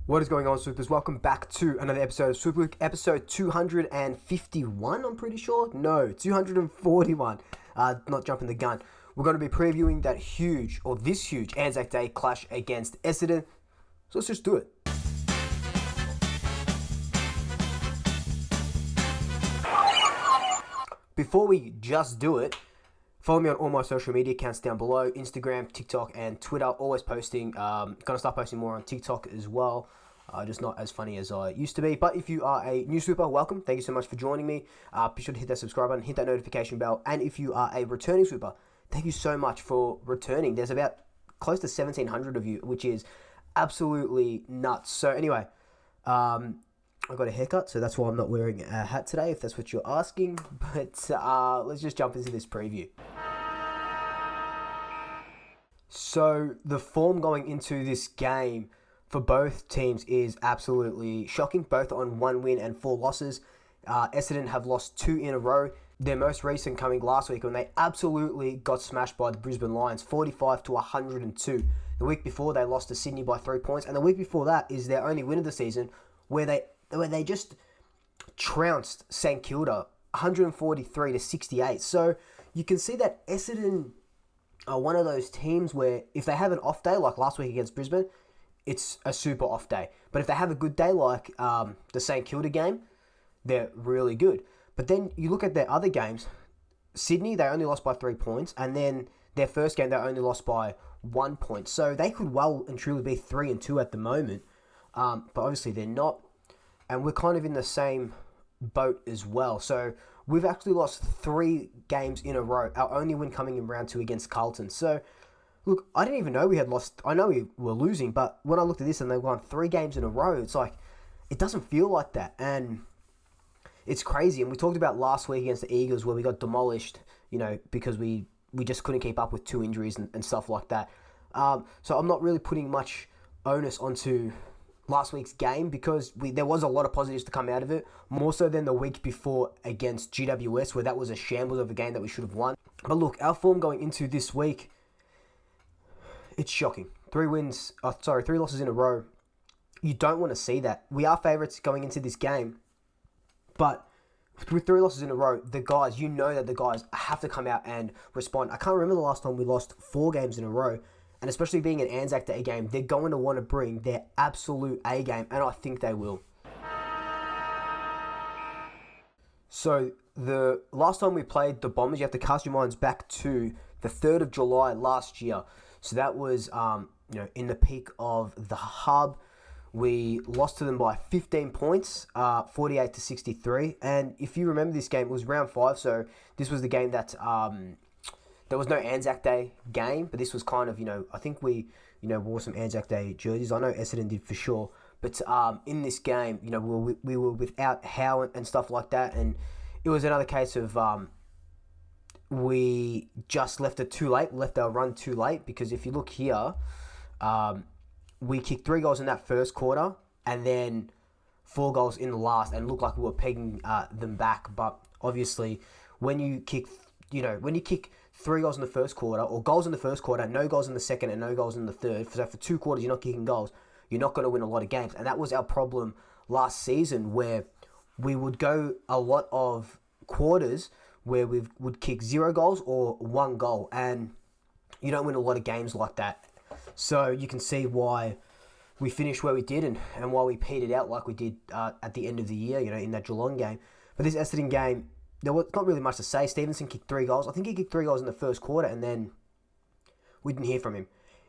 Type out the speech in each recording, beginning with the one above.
What is going on, Swoopers? Welcome back to another episode of Swoop, episode 251, I'm pretty sure. No, 241. Not jumping the gun. We're going to be previewing this huge ANZAC Day clash against Essendon. So let's just do it. Before we just do it, follow me on all my social media accounts down below. Instagram, TikTok, and Twitter. Always posting. Gonna start posting more on TikTok as well. Just not as funny as I used to be. But if you are a new Swooper, welcome. Thank you so much for joining me. Be sure to hit that subscribe button, hit that notification bell. And if you are a returning Swooper, thank you so much for returning. There's about close to 1,700 of you, which is absolutely nuts. So anyway, I got a haircut, so that's why I'm not wearing a hat today, if that's what you're asking. But let's just jump into this preview. So the form going into this game for both teams is absolutely shocking, both on 1 win and 4 losses. Essendon have lost 2 in a row. Their most recent coming last week when they absolutely got smashed by the Brisbane Lions, 45-102. The week before they lost to Sydney by 3 points, and the week before that is their only win of the season, where they just trounced St Kilda 143-68. So you can see that Essendon are one of those teams where if they have an off day like last week against Brisbane, it's a super off day. But if they have a good day like the St Kilda game, they're really good. But then you look at their other games. Sydney, they only lost by 3 points, and then their first game they only lost by 1 point. So they could well and truly be 3-2 at the moment. But obviously they're not. And we're kind of in the same boat as well. So we've actually lost 3 games in a row. Our only win coming in round 2 against Carlton. So, look, I didn't even know we had lost. I know we were losing, but when I looked at this and they won 3 games in a row, it's like, it doesn't feel like that. And it's crazy. And we talked about last week against the Eagles where we got demolished, because we just couldn't keep up with 2 injuries and stuff like that. So I'm not really putting much onus onto last week's game because there was a lot of positives to come out of it, more so than the week before against GWS where that was a shambles of a game that we should have won. But look, our form going into this week, it's shocking. 3 losses in a row. You don't want to see that. We are favourites going into this game, but with 3 losses in a row, the guys have to come out and respond. I can't remember the last time we lost 4 games in a row. And especially being an ANZAC Day game, they're going to want to bring their absolute A game, and I think they will. So the last time we played the Bombers, you have to cast your minds back to the 3rd of July last year. So that was, in the peak of the hub. We lost to them by 15 points, 48-63. And if you remember this game, it was round 5. So this was the game that there was no ANZAC Day game, but this was kind of, I think we, wore some ANZAC Day jerseys. I know Essendon did for sure. But in this game, we were without Howe and stuff like that. And it was another case of we just left our run too late. Because if you look here, we kicked 3 goals in that first quarter and then 4 goals in the last and looked like we were pegging them back. But obviously, when you kick 3 goals in the first quarter, or goals in the first quarter, no goals in the second, and no goals in the third. So for 2 quarters, you're not kicking goals. You're not going to win a lot of games. And that was our problem last season, where we would go a lot of quarters where we would kick 0 goals or 1 goal. And you don't win a lot of games like that. So you can see why we finished where we did and why we petered out like we did at the end of the year, in that Geelong game. But this Essendon game, there was not really much to say. Stevenson kicked 3 goals. I think he kicked 3 goals in the first quarter, and then we didn't hear from him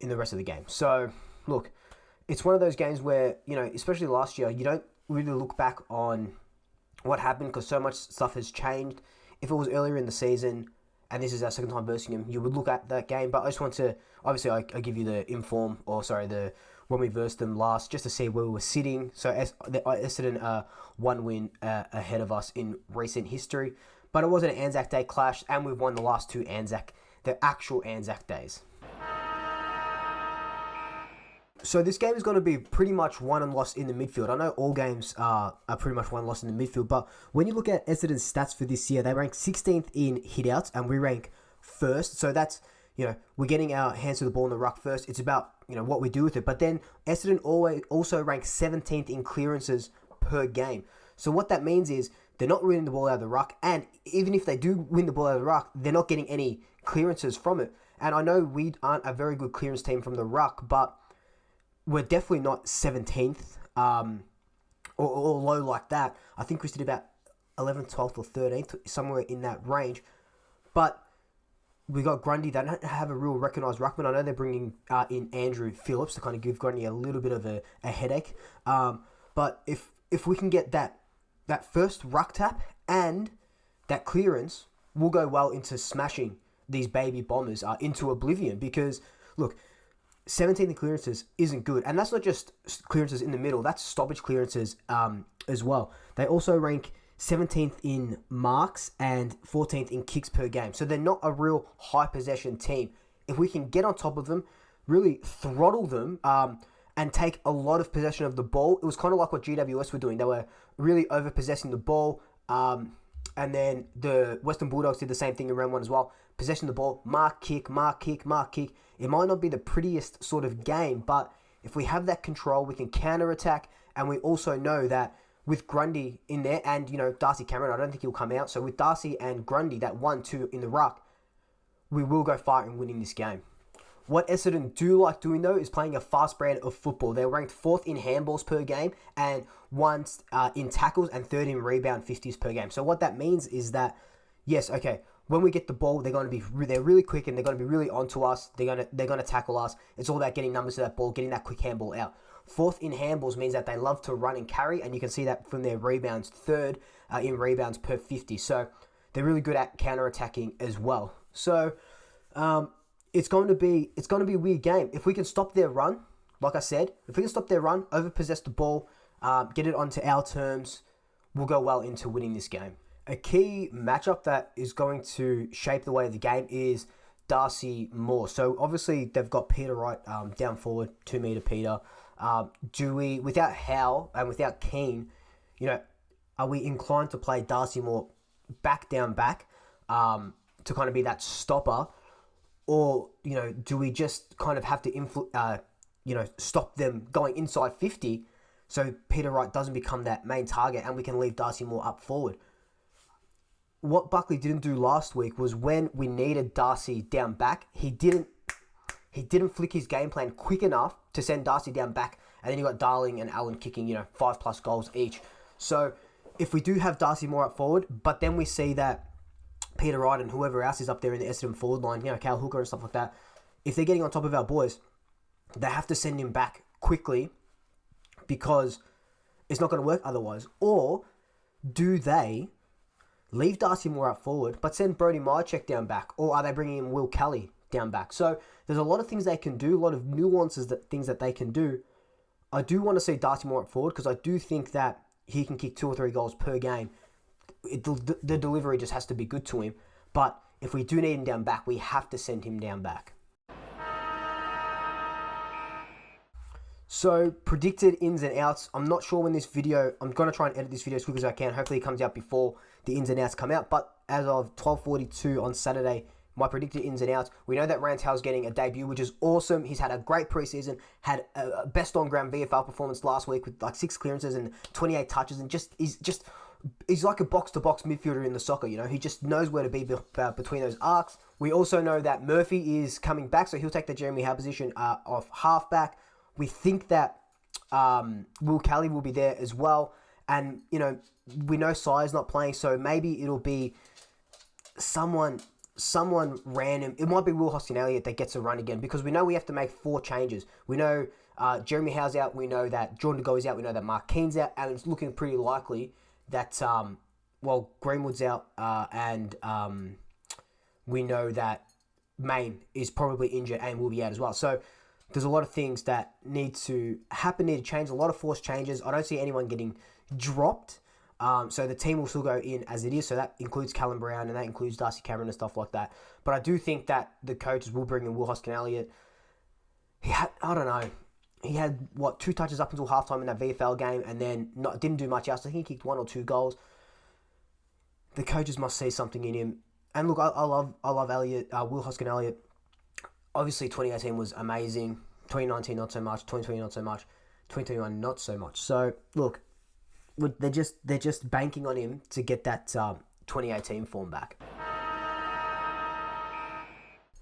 in the rest of the game. So, look, it's one of those games where, especially last year, you don't really look back on what happened because so much stuff has changed. If it was earlier in the season, and this is our second time versing him, you would look at that game. But I just want to, obviously, I give you the when we versed them last, just to see where we were sitting. So Essendon are 1 win ahead of us in recent history. But it wasn't an ANZAC Day clash, and we've won the last 2 the actual ANZAC Days. So this game is going to be pretty much won and lost in the midfield. I know all games are pretty much won and lost in the midfield, but when you look at Essendon's stats for this year, they rank 16th in hitouts, and we rank 1st. So that's, we're getting our hands to the ball in the ruck first. It's about, what we do with it. But then Essendon also ranks 17th in clearances per game. So what that means is they're not winning the ball out of the ruck, and even if they do win the ball out of the ruck, they're not getting any clearances from it. And I know we aren't a very good clearance team from the ruck, but we're definitely not 17th or low like that. I think we did about 11th, 12th, or 13th, somewhere in that range. But we got Grundy. They don't have a real recognised ruckman. I know they're bringing in Andrew Phillips to kind of give Grundy a little bit of a headache. But if we can get that first ruck tap and that clearance, we'll go well into smashing these baby Bombers into oblivion. Because, look, 17 clearances isn't good. And that's not just clearances in the middle. That's stoppage clearances as well. They also rank 17th in marks and 14th in kicks per game. So they're not a real high possession team. If we can get on top of them, really throttle them, and take a lot of possession of the ball, it was kind of like what GWS were doing. They were really over-possessing the ball. And then the Western Bulldogs did the same thing in round one as well. Possession of the ball, mark, kick, mark, kick, mark, kick. It might not be the prettiest sort of game, but if we have that control, we can counter-attack. And we also know that with Grundy in there and, Darcy Cameron, I don't think he'll come out. So with Darcy and Grundy, that 1-2 in the ruck, we will go far in winning this game. What Essendon do like doing, though, is playing a fast brand of football. They're ranked 4th in handballs per game and 1st in tackles and 3rd in rebound 50s per game. So what that means is that, yes, okay, when we get the ball, they're really quick and they're going to be really onto us. They're going to tackle us. It's all about getting numbers to that ball, getting that quick handball out. 4th in handballs means that they love to run and carry, and you can see that from their rebounds. 3rd in rebounds per 50. So they're really good at counter-attacking as well. So it's going to be a weird game. If we can stop their run, like I said, if we can stop their run, over-possess the ball, get it onto our terms, we'll go well into winning this game. A key matchup that is going to shape the way of the game is Darcy Moore. So obviously they've got Peter Wright down forward, 2 metre Peter. Do we, without Howe and without Keane, are we inclined to play Darcy Moore down back to kind of be that stopper? Or, do we just kind of have to stop them going inside 50 so Peter Wright doesn't become that main target and we can leave Darcy Moore up forward? What Buckley didn't do last week was when we needed Darcy down back, he didn't flick his game plan quick enough to send Darcy down back, and then you got Darling and Allen kicking 5+ goals each. So if we do have Darcy Moore up forward, but then we see that Peter Wright and whoever else is up there in the Essendon forward line, Cal Hooker and stuff like that, if they're getting on top of our boys, they have to send him back quickly because it's not going to work otherwise. Or do they leave Darcy Moore up forward but send Brody Myercheck down back? Or are they bringing in Will Kelly down back? So there's a lot of things they can do, a lot of nuances, things that they can do. I do want to see Darcy Moore up forward because I do think that he can kick 2 or 3 goals per game. The delivery just has to be good to him. But if we do need him down back, we have to send him down back. So, predicted ins and outs. I'm not sure when this video... I'm going to try and edit this video as quick as I can. Hopefully it comes out before the ins and outs come out. But as of 12:42 on Saturday, my predicted ins and outs. We know that Rantel's getting a debut, which is awesome. He's had a great preseason, had a best on-ground VFL performance last week with like 6 clearances and 28 touches, and he's like a box-to-box midfielder in the soccer, He just knows where to be between those arcs. We also know that Murphy is coming back, so he'll take the Jeremy Howe position of halfback. We think that Will Kelly will be there as well. And, we know Sire's not playing, so maybe it'll be someone random. It might be Will Hoskin-Elliott that gets a run again, because we know we have to make 4 changes. We know Jeremy Howe's out. We know that Jordan De Goey is out. We know that Mark Keane's out. And it's looking pretty likely that, Greenwood's out. And we know that Main is probably injured and will be out as well. So there's a lot of things that need to happen, need to change, a lot of forced changes. I don't see anyone getting dropped. So the team will still go in as it is. So that includes Callum Brown and that includes Darcy Cameron and stuff like that. But I do think that the coaches will bring in Will Hoskin-Elliott. He had 2 touches up until halftime in that VFL game, and then didn't do much else. I think he kicked 1 or 2 goals. The coaches must see something in him. And look, I love Elliott, Will Hoskin-Elliott. Obviously, 2018 was amazing. 2019 not so much. 2020 not so much. 2021 not so much. So look, they're just banking on him to get that 2018 form back.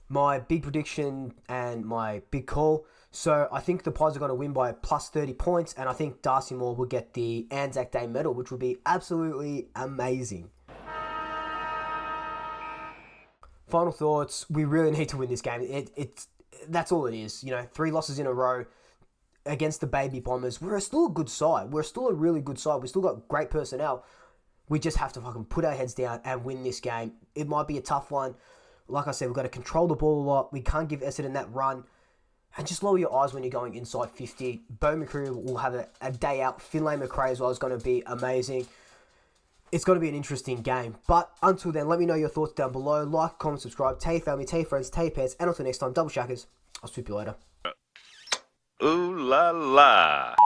My big prediction and my big call. So I think the Pies are going to win by plus 30 points, and I think Darcy Moore will get the ANZAC Day medal, which will be absolutely amazing. Final thoughts. We really need to win this game. That's all it is. 3 losses in a row against the Baby Bombers. We're still a good side. We're still a really good side. We still got great personnel. We just have to fucking put our heads down and win this game. It might be a tough one. Like I said, we've got to control the ball a lot. We can't give Essendon that run. And just lower your eyes when you're going inside 50. Bo McCreary will have a day out. Finlay McRae as well is going to be amazing. It's going to be an interesting game. But until then, let me know your thoughts down below. Like, comment, subscribe. Tell your family, tell your friends, tell your pets. And until next time, double shackers. I'll swoop you later. Ooh la la.